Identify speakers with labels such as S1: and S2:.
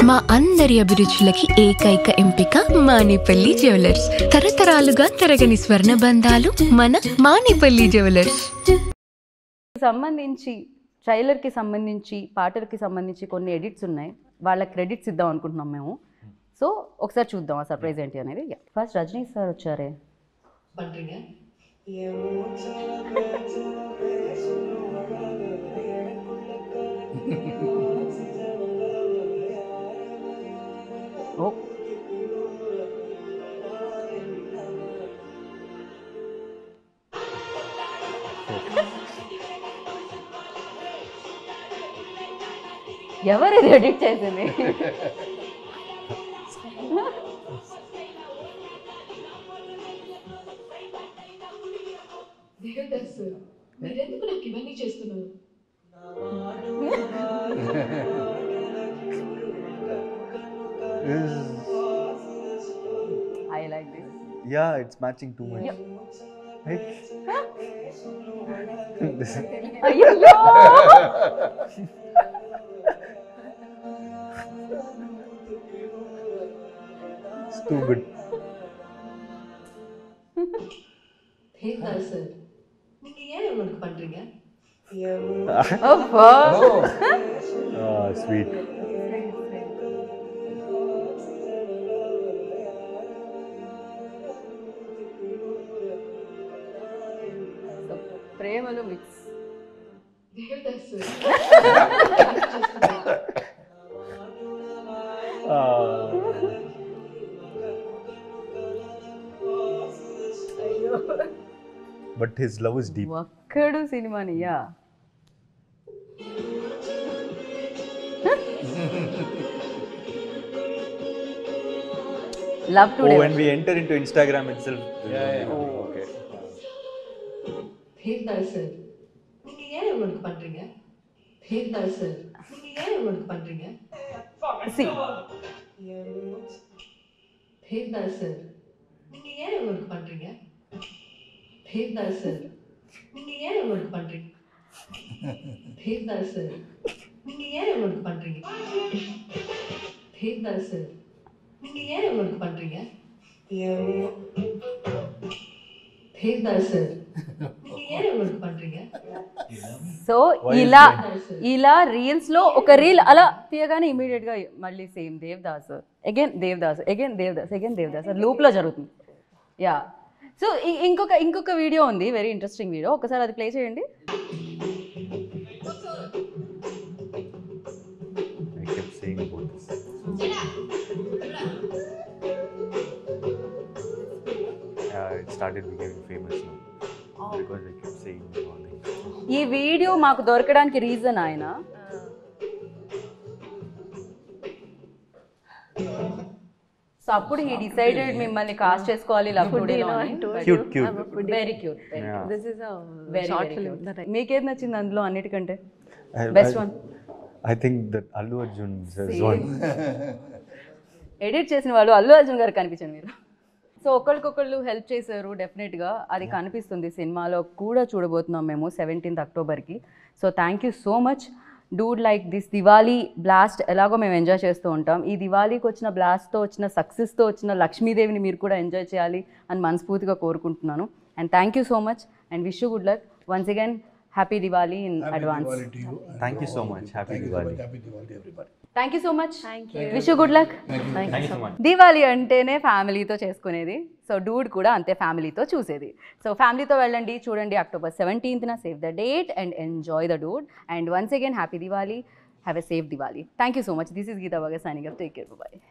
S1: మా అందరి అభిరుచులకి ఏకైక ఎంపిక మానేపల్లి జ్యువెలర్స్. తరతరాలుగా తరగని స్వర్ణ బంధాలు మన మానేపల్లి జ్యువెలర్స్.
S2: సంబంధించి ట్రైలర్కి సంబంధించి పాటలకి సంబంధించి కొన్ని ఎడిట్స్ ఉన్నాయి. వాళ్ళ క్రెడిట్స్ ఇద్దాం అనుకుంటున్నాం మేము. సో ఒకసారి చూద్దాం ఆ సర్ప్రైజ్ ఏంటి అనేది. ఫస్ట్ రజనీ సార్ వచ్చారే. ఓ ఎవరు ఎడిట్ చేసింది?
S3: మీరెందుకు నాకు ఇవన్నీ చేస్తున్నారు?
S2: I like this.
S4: Yeah, it's matching too much.
S2: Yep.
S4: Right?
S2: అయ్యో
S4: It's too good.
S3: Devadas sir, நீங்க ஏன் இவனுக்கு பண்றீங்க?
S4: Ah, sweet.
S2: ప్రేమలో mix.
S3: Devdas sir,
S4: But his love is deep.
S2: Okkadu సినిమానియా. Love today.
S4: Oh, when we enter into Instagram itself.
S2: Oh.
S4: Okay.
S3: Devdas sir, நீங்க ஏன் இவனுக்கு பண்றீங்க? தேவதாஸ் சார், நீங்க ஏன் இவனுக்கு பண்றீங்க?
S2: See.
S3: தேவதாஸ் சார், நீங்க ஏன் இவனுக்கு பண்றீங்க? தேவதாஸ் சார், நீங்க ஏன் இவனுக்கு பண்றீங்க? தேவதாஸ் சார், நீங்க ஏன் இவனுக்கு பண்றீங்க? தேவதாஸ் சார், நீங்க ஏன் இவனுக்கு பண்றீங்க? தேவதாஸ் சார், நீங்க ஏன் இவனுக்கு பண்றீங்க?
S2: సో ఇలా రీల్స్ లో ఒక రీల్ అలా తీయగానే ఇమీడియట్ గా మళ్ళీ same Devdas again Devdas again Devdas again Devdas loop లో జరుగుతుంది. యా. సో ఇంకొక వీడియో ఉంది, వెరీ ఇంట్రెస్టింగ్ వీడియో. ఒకసారి అది ప్లే చేయండి.
S4: I kept saying about this. It started becoming famous now because I kept saying all things.
S2: ఈ వీడియో మాకు దొరకడానికి రీజన్ ఆయన సో అప్పుడు హీ డిసైడెడ్ మిమ్మల్ని కాస్ట్ చేసుకోవాలి లవ్ టుడేలో.
S4: Cute, cute.
S2: Very cute.
S4: Yeah.
S5: This is a
S2: very
S5: short
S2: very
S5: film that I
S2: మీకేది నచ్చింది అందులో అన్నిటికంటే?
S4: I-
S2: best
S4: I-
S2: one.
S4: I think that Allu Arjun is one.
S2: Edit చేసిన వాళ్ళు అల్లు అర్జున్ గారు కనిపించండి మీరు. సో ఒకరికొకళ్ళు హెల్ప్ చేశారు డెఫినెట్గా. అది కనిపిస్తుంది సినిమాలో కూడా, చూడబోతున్నాం మేము 17th అక్టోబర్కి. So thank you so much dude. Like this Diwali blast ఎలాగో మేము ఎంజాయ్ చేస్తూ ఉంటాం, ఈ దివాళీకి వచ్చిన బ్లాస్ట్తో వచ్చిన సక్సెస్తో వచ్చిన లక్ష్మీదేవిని మీరు కూడా ఎంజాయ్ చేయాలి అని మనస్ఫూర్తిగా కోరుకుంటున్నాను. And thank you so much and wish you good luck once again. Happy Diwali in advance.
S4: Thank you so much. Happy Diwali.
S2: Thank you so much. Wish you good luck.
S4: Thank you so much.
S2: Diwali అంటేనే ఫ్యామిలీతో చేసుకునేది, so Dude కూడా అంతే ఫ్యామిలీతో చూసేది. So ఫ్యామిలీతో వెళ్ళండి, చూడండి. October 17th save the date and enjoy the dude. And once again happy Diwali, have a safe Diwali. Thank you so much. This is Geeta బాగా signing off. Take care, by.